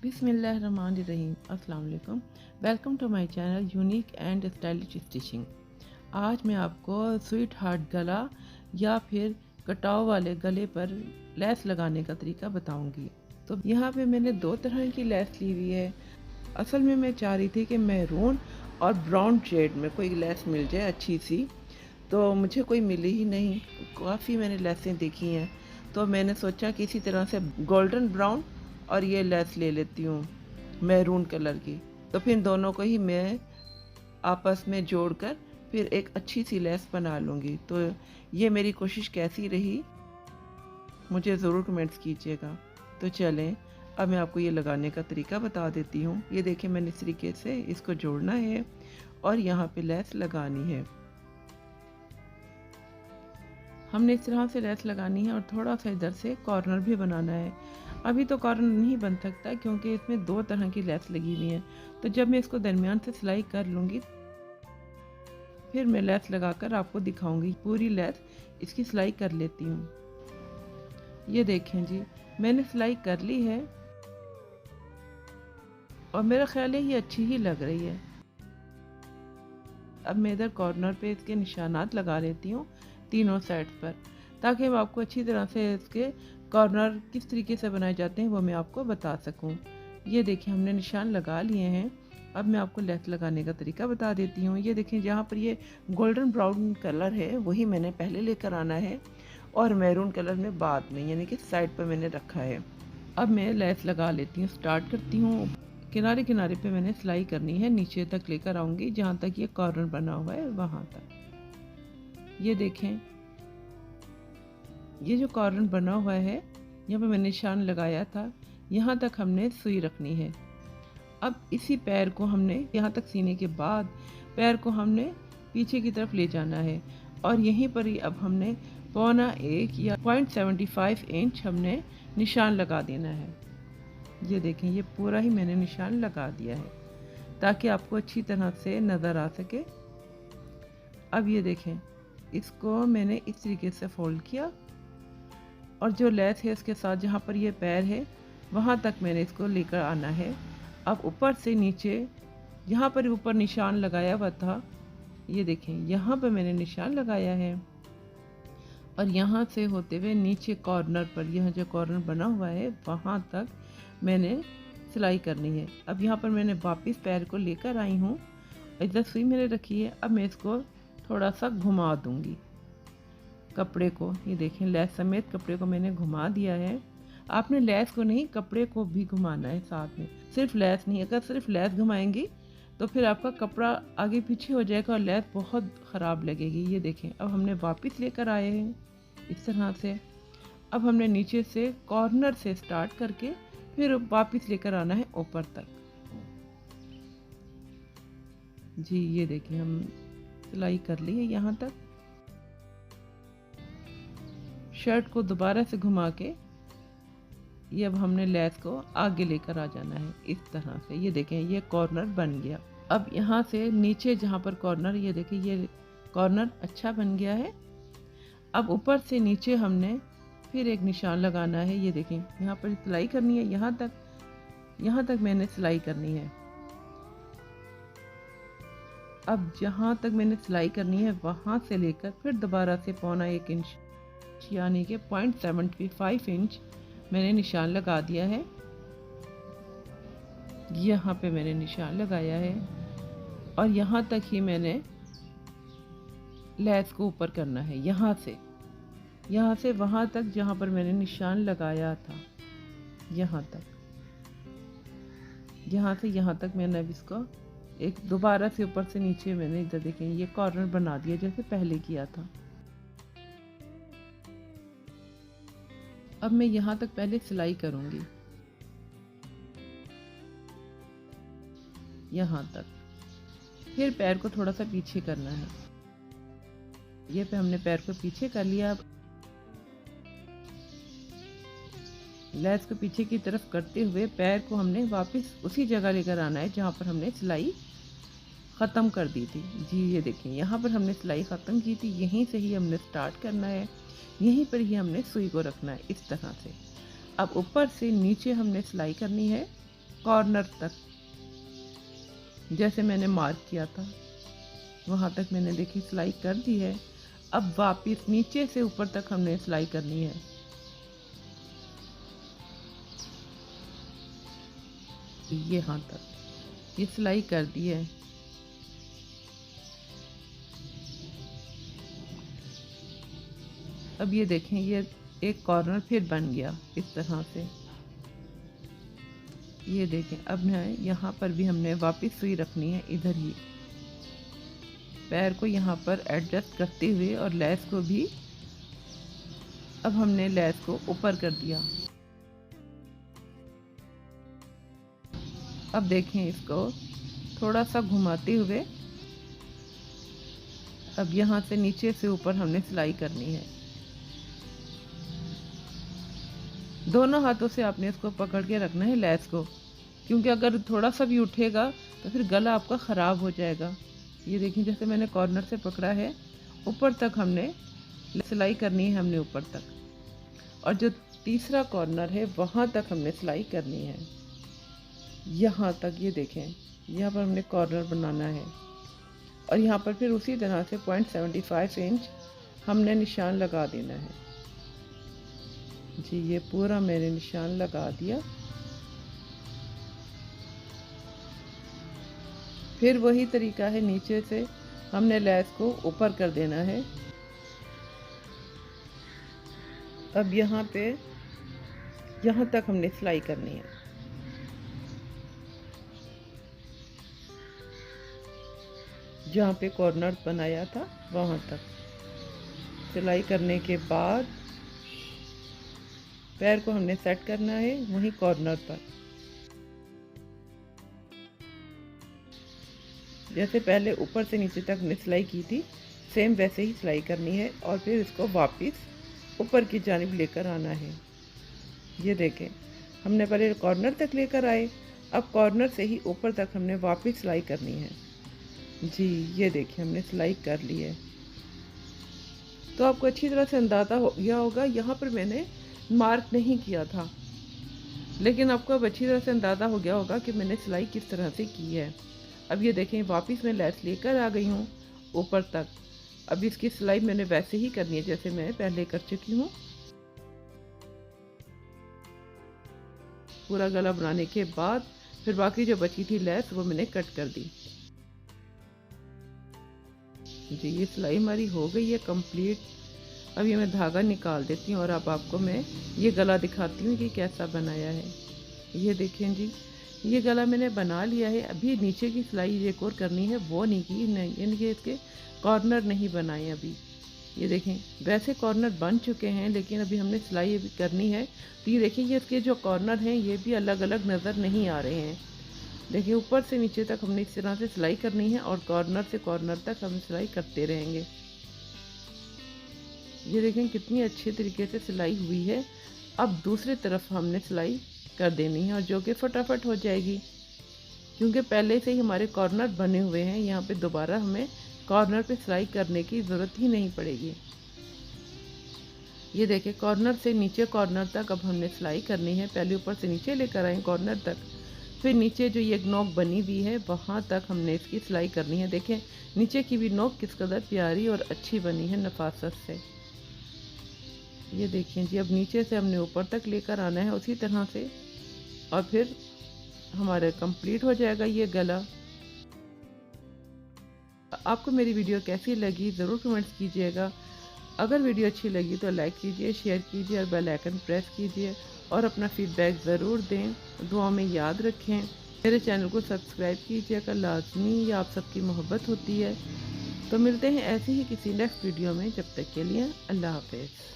बिस्मिल्लाहिर्रहमानिर्रहीम। अस्सलाम वालेकुम। Welcome to my channel unique and stylish stitching. आज मैं आपको स्वीट हार्ट गला या फिर कटाव वाले गले पर लेस लगाने का तरीका बताऊंगी। तो यहाँ पे मैंने दो तरह की लेस ली हुई है। असल में मैं चाह रही थी कि मैरून और ब्राउन शेड में कोई लेस मिल जाए अच्छी सी, तो मुझे कोई मिली ही नहीं। काफ़ी मैंने लेसें देखी हैं, तो मैंने सोचा कि इसी तरह से गोल्डन ब्राउन और ये लेस ले लेती हूँ मैरून कलर की। तो फिर दोनों को ही मैं आपस में जोड़कर फिर एक अच्छी सी लेस बना लूँगी। तो ये मेरी कोशिश कैसी रही मुझे ज़रूर कमेंट्स कीजिएगा। तो चलें, अब मैं आपको ये लगाने का तरीका बता देती हूँ। ये देखिए, मैंने इस तरीके से इसको जोड़ना है और यहाँ पे लेस लगानी है। हमने इस तरह से लेस लगानी है और थोड़ा सा इधर से कॉर्नर भी बनाना है। अभी तो कॉर्नर नहीं बन सकता क्योंकि इसमें दो तरह की लेस लगी हुई है। तो जब मैं इसको दरमियान से सिलाई कर लूँगी फिर मैं लेस लगाकर आपको दिखाऊंगी। पूरी लेस इसकी सिलाई कर लेती हूँ। ये देखें जी, मैंने सिलाई कर ली है और मेरा ख्याल है ये अच्छी ही लग रही है। अब मैं इधर कॉर्नर पे इसके निशानात लगा लेती हूँ तीनों साइड पर, ताकि मैं आपको अच्छी तरह से इसके कॉर्नर किस तरीके से बनाए जाते हैं वो मैं आपको बता सकूं। ये देखिए, हमने निशान लगा लिए हैं। अब मैं आपको लेस लगाने का तरीका बता देती हूँ। ये देखें, जहाँ पर ये गोल्डन ब्राउन कलर है वही मैंने पहले लेकर आना है और मैरून कलर में बाद में, यानी कि साइड पर मैंने रखा है। अब मैं लेस लगा लेती हूँ, स्टार्ट करती हूँ। किनारे किनारे पे मैंने सिलाई करनी है, नीचे तक लेकर आऊँगी जहाँ तक ये कॉर्नर बना हुआ है वहाँ तक। ये देखें, ये जो कॉर्नर बना हुआ है यहाँ पे मैंने निशान लगाया था, यहाँ तक हमने सुई रखनी है। अब इसी पैर को हमने यहाँ तक सीने के बाद पैर को हमने पीछे की तरफ ले जाना है और यहीं पर ही अब हमने 1.25 या 0.75 इंच हमने निशान लगा देना है। ये देखें, ये पूरा ही मैंने निशान लगा दिया है ताकि आपको अच्छी तरह से नज़र आ सके। अब ये देखें, इसको मैंने इस तरीके से फोल्ड किया और जो लेस है इसके साथ जहाँ पर ये पैर है वहाँ तक मैंने इसको लेकर आना है। अब ऊपर से नीचे यहाँ पर ऊपर निशान लगाया हुआ था, ये देखें यहाँ पर मैंने निशान लगाया है और यहाँ से होते हुए नीचे कॉर्नर पर, यह जो कॉर्नर बना हुआ है वहाँ तक मैंने सिलाई करनी है। अब यहाँ पर मैंने वापस पैर को लेकर आई हूँ, इधर सुई मैंने रखी है। अब मैं इसको थोड़ा सा घुमा दूँगी कपड़े को। ये देखें, लेस समेत कपड़े को मैंने घुमा दिया है। आपने लेस को नहीं, कपड़े को भी घुमाना है साथ में, सिर्फ लेस नहीं। अगर सिर्फ लेस घुमाएंगी तो फिर आपका कपड़ा आगे पीछे हो जाएगा और लेस बहुत ख़राब लगेगी। ये देखें, अब हमने वापस लेकर आए हैं इस तरह से। अब हमने नीचे से कॉर्नर से स्टार्ट करके फिर वापस लेकर आना है ऊपर तक। जी ये देखिए, हम सिलाई कर ली है यहाँ तक। शर्ट को दोबारा से घुमा के ये अब हमने लेस को आगे लेकर आ जाना है इस तरह से। ये देखें, ये कॉर्नर बन गया। अब यहाँ से नीचे जहाँ पर कॉर्नर, ये देखें ये कॉर्नर अच्छा बन गया है। अब ऊपर से नीचे हमने फिर एक निशान लगाना है। ये देखें, यहाँ पर सिलाई करनी है, यहाँ तक मैंने सिलाई करनी है। अब जहाँ तक मैंने सिलाई करनी है वहाँ से लेकर फिर दोबारा से 1.25 इंच यानी कि 0.75 इंच मैंने निशान लगा दिया है। यहाँ पे मैंने निशान लगाया है और यहाँ तक ही मैंने लेस को ऊपर करना है। यहाँ से वहाँ तक जहाँ पर मैंने निशान लगाया था, यहाँ से यहाँ तक मैंने अब इसको एक दोबारा से ऊपर से नीचे मैंने इधर देखें ये कॉर्नर बना दिया जैसे पहले किया था। अब मैं यहाँ तक पहले सिलाई करूँगी, यहाँ तक। फिर पैर को थोड़ा सा पीछे करना है। ये पे हमने पैर को पीछे कर लिया। अब लेस को पीछे की तरफ करते हुए पैर को हमने वापस उसी जगह लेकर आना है जहाँ पर हमने सिलाई ख़त्म कर दी थी। जी ये देखें, यहाँ पर हमने सिलाई ख़त्म की थी, यहीं से ही हमने स्टार्ट करना है, यहीं पर ही हमने सुई को रखना है इस तरह से। अब ऊपर से नीचे हमने सिलाई करनी है कॉर्नर तक, जैसे मैंने मार्क किया था वहाँ तक मैंने देखी सिलाई कर दी है। अब वापस नीचे से ऊपर तक हमने सिलाई करनी है। यहाँ तक ये सिलाई कर दी है। अब ये देखें, ये एक कॉर्नर फिर बन गया इस तरह से। ये देखें, अब यहाँ पर भी हमने वापस सुई रखनी है इधर ही, पैर को यहाँ पर एडजस्ट करते हुए, और लेस को भी अब हमने लेस को ऊपर कर दिया। अब देखें, इसको थोड़ा सा घुमाते हुए अब यहाँ से नीचे से ऊपर हमने सिलाई करनी है। दोनों हाथों से आपने इसको पकड़ के रखना है लेस को, क्योंकि अगर थोड़ा सा भी उठेगा तो फिर गला आपका ख़राब हो जाएगा। ये देखिए, जैसे मैंने कॉर्नर से पकड़ा है, ऊपर तक हमने सिलाई करनी है हमने ऊपर तक, और जो तीसरा कॉर्नर है वहाँ तक हमने सिलाई करनी है, यहाँ तक। ये देखें, यहाँ पर हमने कॉर्नर बनाना है, और यहाँ पर फिर उसी तरह से 0.75 इंच हमने निशान लगा देना है। जी, ये पूरा मैंने निशान लगा दिया। फिर वही तरीका है, नीचे से हमने लेस को ऊपर कर देना है। अब यहाँ पे यहाँ तक हमने सिलाई करनी है। जहाँ पे कॉर्नर बनाया था वहाँ तक सिलाई करने के बाद पैर को हमने सेट करना है वहीं कॉर्नर पर। जैसे पहले ऊपर से नीचे तक हमने सिलाई की थी, सेम वैसे ही सिलाई करनी है, और फिर इसको वापस ऊपर की जानिब लेकर आना है। ये देखें, हमने पहले कॉर्नर तक लेकर आए, अब कॉर्नर से ही ऊपर तक हमने वापस सिलाई करनी है। जी, ये देखिए, हमने सिलाई कर ली है। तो आपको अच्छी तरह से अंदाज़ा हो गया होगा, यहाँ पर मैंने मार्क नहीं किया था, लेकिन आपको अब अच्छी तरह से अंदाज़ा हो गया होगा कि मैंने सिलाई किस तरह से की है। अब ये देखें, वापस मैं लेस लेकर आ गई हूँ ऊपर तक। अब इसकी सिलाई मैंने वैसे ही करनी है जैसे मैं पहले कर चुकी हूँ। पूरा गला बनाने के बाद फिर बाकी जो बची थी लेस वो मैंने कट कर दी। जी, ये सिलाई हमारी हो गई है कंप्लीट। अब ये मैं धागा निकाल देती हूँ और अब आपको मैं ये गला दिखाती हूँ कि कैसा बनाया है। ये देखें जी, ये गला मैंने बना लिया है। अभी नीचे की सिलाई एक और करनी है, वो नहीं की, नहीं, यानी कि इसके कॉर्नर नहीं बनाए अभी। ये देखें, वैसे कॉर्नर बन चुके हैं, लेकिन अभी हमने सिलाई अभी करनी है। तो ये देखिए, ये इसके जो कॉर्नर हैं ये भी अलग अलग नज़र नहीं आ रहे हैं। देखिए, ऊपर से नीचे तक हमने इस तरह से सिलाई करनी है, और कॉर्नर से कॉर्नर तक हम सिलाई करते रहेंगे। ये देखें, कितनी अच्छे तरीके से सिलाई हुई है। अब दूसरी तरफ हमने सिलाई कर देनी है, और जो कि फटाफट हो जाएगी, क्योंकि पहले से ही हमारे कॉर्नर बने हुए हैं। यहाँ पे दोबारा हमें कॉर्नर पे सिलाई करने की ज़रूरत ही नहीं पड़ेगी। ये देखें, कॉर्नर से नीचे कॉर्नर तक अब हमने सिलाई करनी है। पहले ऊपर से नीचे लेकर आए कॉर्नर तक, फिर नीचे जो ये नोक बनी हुई है वहाँ तक हमने इसकी सिलाई करनी है। देखें, नीचे की भी नोक किस कदर प्यारी और अच्छी बनी है नफासत से। ये देखें जी, अब नीचे से हमने ऊपर तक लेकर आना है उसी तरह से, और फिर हमारा कंप्लीट हो जाएगा ये गला। आपको मेरी वीडियो कैसी लगी ज़रूर कमेंट्स कीजिएगा। अगर वीडियो अच्छी लगी तो लाइक कीजिए, शेयर कीजिए और बेल आइकन प्रेस कीजिए, और अपना फीडबैक ज़रूर दें। दुआ में याद रखें। मेरे चैनल को सब्सक्राइब कीजिएगा लाजमी, ये आप सबकी मोहब्बत होती है। तो मिलते हैं ऐसे ही किसी नेक्स्ट वीडियो में। जब तक के लिए अल्लाह हाफ़िज़।